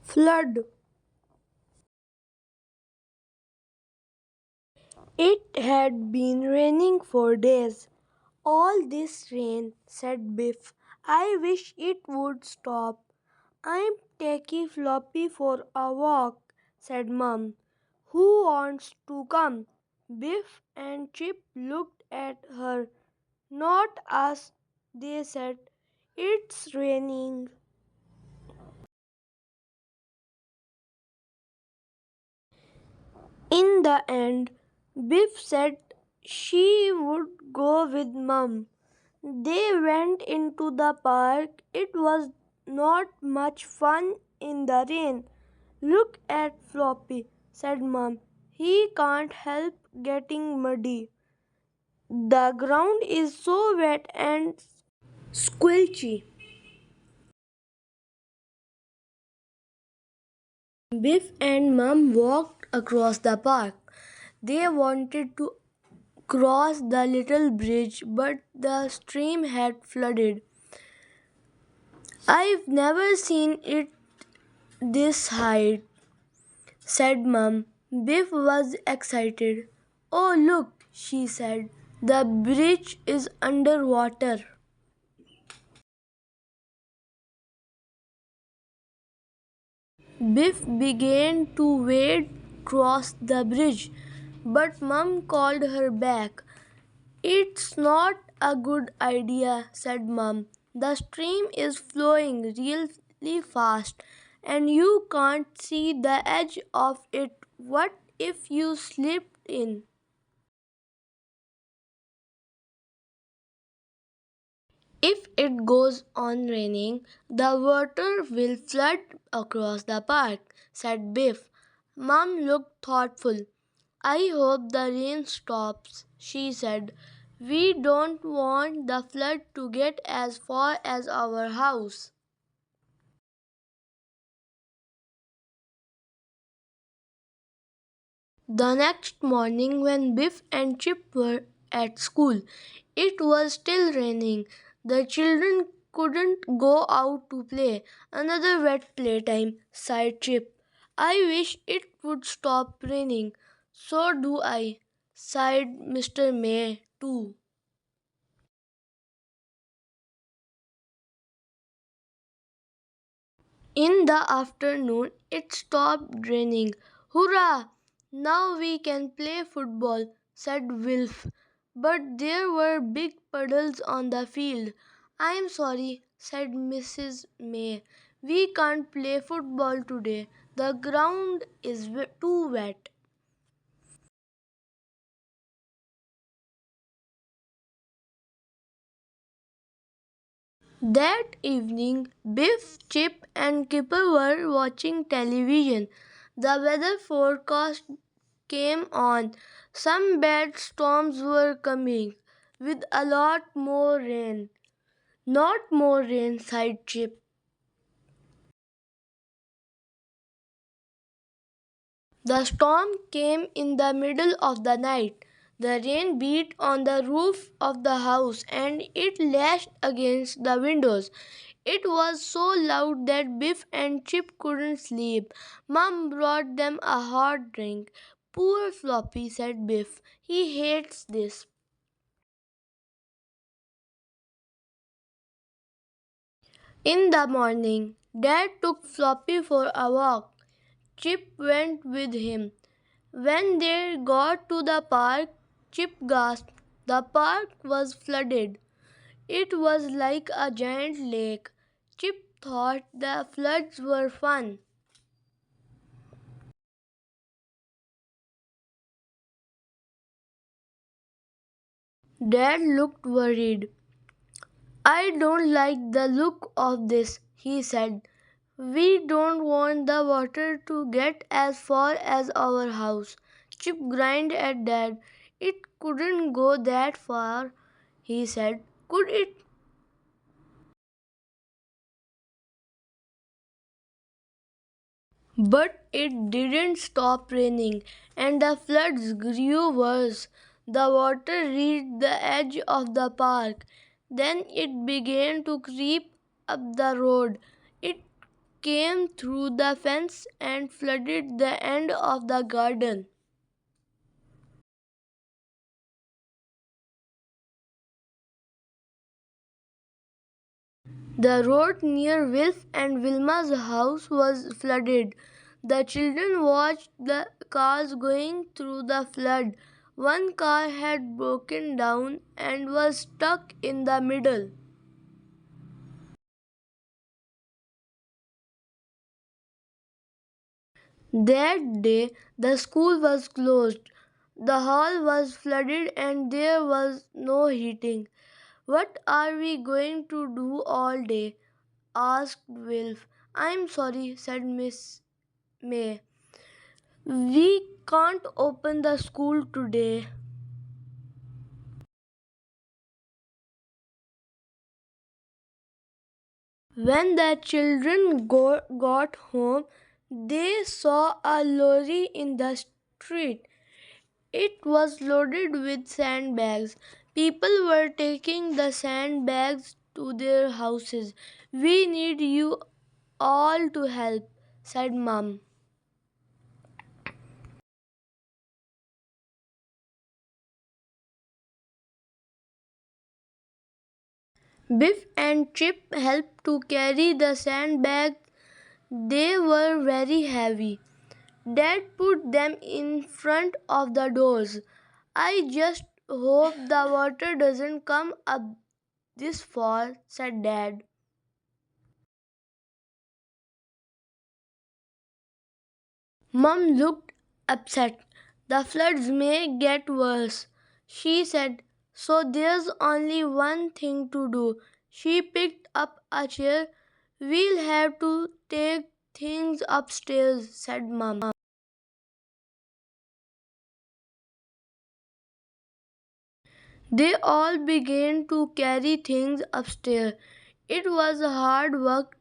Flood. It had been raining for days. All this rain, said Biff. I wish it would stop. I'm taking Floppy for a walk, said Mum. Who wants to come? Biff and Chip looked at her. Not us, they said. It's raining. In the end, Biff said she would go with Mum. They went into the park. It was not much fun in the rain. Look at Floppy, said Mum. He can't help getting muddy. The ground is so wet and squelchy. Biff and Mum walked across the park. They wanted to cross the little bridge, but the stream had flooded. I've never seen it this high, said Mum. Biff was excited. Oh, look, she said. The bridge is underwater. Biff began to wade across the bridge, but Mum called her back. It's not a good idea, said Mum. The stream is flowing really fast and you can't see the edge of it. What if you slipped in? If it goes on raining, the water will flood across the park, said Biff. Mum looked thoughtful. I hope the rain stops, she said. We don't want the flood to get as far as our house. The next morning, when Biff and Chip were at school, it was still raining. The children couldn't go out to play. Another wet playtime, sighed Chip. I wish it would stop raining. So do I, sighed Mr. May, too. In the afternoon, it stopped raining. Hurrah! Now we can play football, said Wilf. But there were big puddles on the field. I'm sorry, said Mrs. May. We can't play football today. The ground is too wet. That evening, Biff, Chip, and Kipper were watching television. The weather forecast came on. Some bad storms were coming, with a lot more rain. Not more rain, sighed Chip. The storm came in the middle of the night. The rain beat on the roof of the house and it lashed against the windows. It was so loud that Biff and Chip couldn't sleep. Mum brought them a hot drink. Poor Floppy, said Biff. He hates this. In the morning, Dad took Floppy for a walk. Chip went with him. When they got to the park, Chip gasped. The park was flooded. It was like a giant lake. Chip thought the floods were fun. Dad looked worried. I don't like the look of this, he said. We don't want the water to get as far as our house. Chip grinned at Dad. It couldn't go that far, he said. Could it? But it didn't stop raining, and the floods grew worse. The water reached the edge of the park. Then it began to creep up the road. It came through the fence and flooded the end of the garden. The road near Wilf and Wilma's house was flooded. The children watched the cars going through the flood. One car had broken down and was stuck in the middle. That day, the school was closed. The hall was flooded and there was no heating. "What are we going to do all day?" asked Wilf. "I'm sorry," said Miss May. "We can't open the school today." When the children got home, they saw a lorry in the street. It was loaded with sandbags. People were taking the sandbags to their houses. "We need you all to help," said Mum. Biff and Chip helped to carry the sandbags. They were very heavy. Dad put them in front of the doors. "I just hope the water doesn't come up this fall," said Dad. Mum looked upset. "The floods may get worse," she said. "So there's only one thing to do." She picked up a chair. "We'll have to take things upstairs," said Mum. They all began to carry things upstairs. It was hard work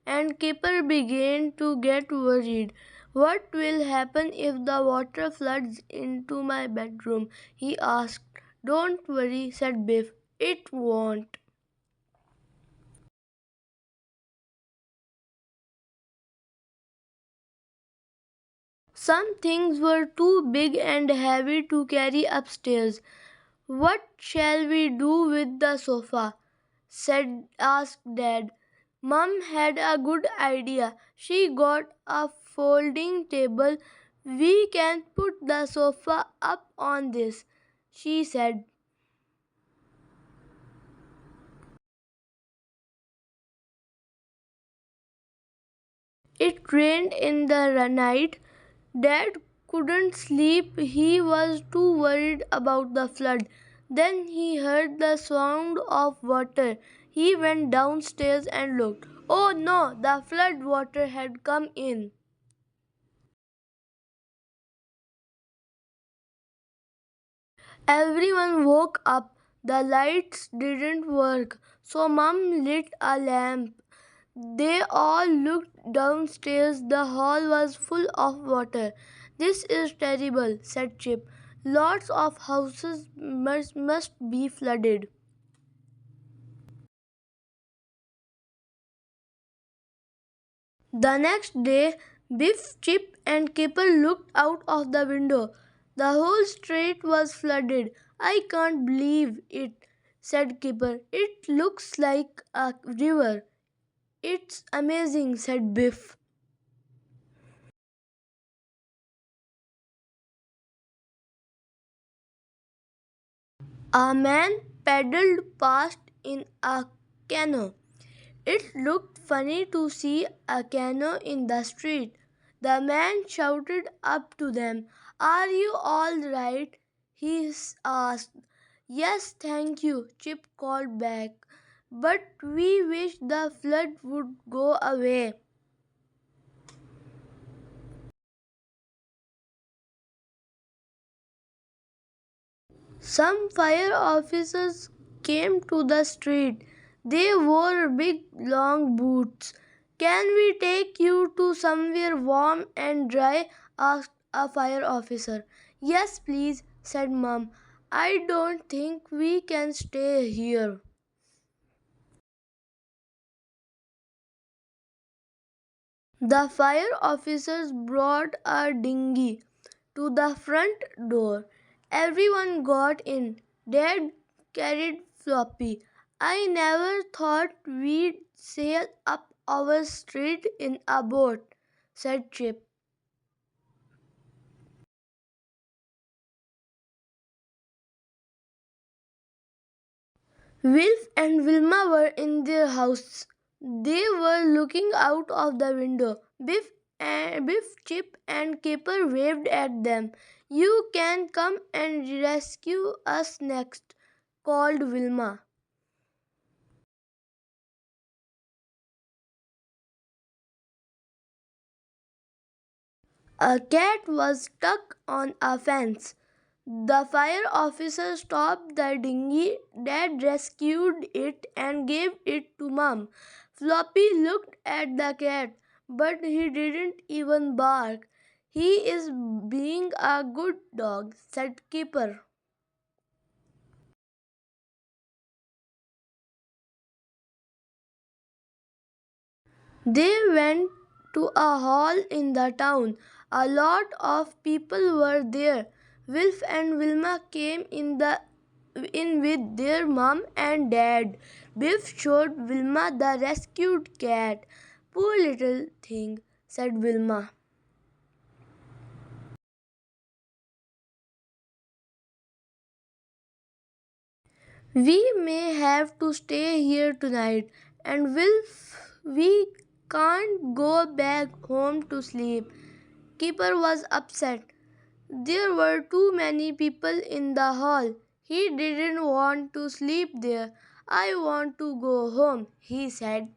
and Kipper began to get worried. "What will happen if the water floods into my bedroom?" he asked. "Don't worry," said Biff. "It won't." Some things were too big and heavy to carry upstairs. "What shall we do with the sofa?" asked Dad. Mum had a good idea. She got a folding table. "We can put the sofa up on this," she said. It rained in the night. Dad couldn't sleep. He was too worried about the flood. Then he heard the sound of water. He went downstairs and looked. Oh no, the flood water had come in. Everyone woke up. The lights didn't work, so Mum lit a lamp. They all looked downstairs. The hall was full of water. "This is terrible," said Chip. "Lots of houses must be flooded." The next day, Biff, Chip, and Kipper looked out of the window. The whole street was flooded. "I can't believe it," said Kipper. "It looks like a river." "It's amazing," said Biff. A man paddled past in a canoe. It looked funny to see a canoe in the street. The man shouted up to them. "Are you all right?" he asked. "Yes, thank you," Chip called back. "But we wish the flood would go away." Some fire officers came to the street. They wore big long boots. "Can we take you to somewhere warm and dry?" asked a fire officer. "Yes, please," said Mum. "I don't think we can stay here." The fire officers brought a dinghy to the front door. Everyone got in. Dad carried Floppy. I never thought we'd sail up our street in a boat, said Chip. Wilf and Wilma were in their house. They were looking out of the window. Biff, Chip, and Kipper waved at them. You can come and rescue us next, called Wilma. A cat was stuck on a fence. The fire officer stopped the dinghy. Dad rescued it and gave it to Mom. Floppy looked at the cat, but he didn't even bark. He is being a good dog, said Keeper. They went to a hall in the town. A lot of people were there. Wilf and Wilma came in with their mom and dad. Biff showed Wilma the rescued cat. Poor little thing, said Wilma. We may have to stay here tonight, and we can't go back home to sleep. Keeper was upset. There were too many people in the hall. He didn't want to sleep there. I want to go home, he said.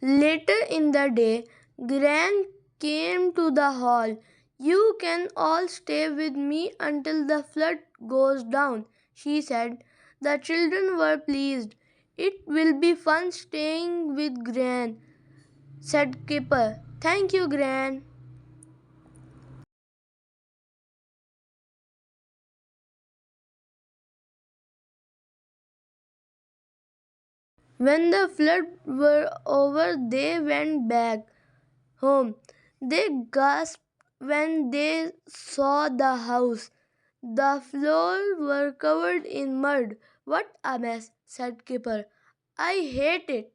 Later in the day, Gran came to the hall. You can all stay with me until the flood goes down, she said. The children were pleased. It will be fun staying with Gran, said Kipper. Thank you, Gran. When the flood were over, they went back home. They gasped when they saw the house. The floors were covered in mud. What a mess, said Kipper. I hate it.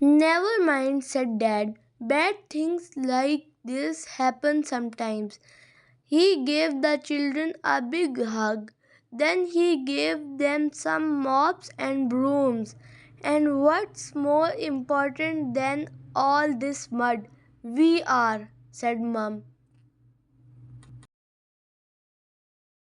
Never mind, said Dad. Bad things like this happen sometimes. He gave the children a big hug. Then he gave them some mops and brooms. And what's more important than all this mud? We are, said Mum.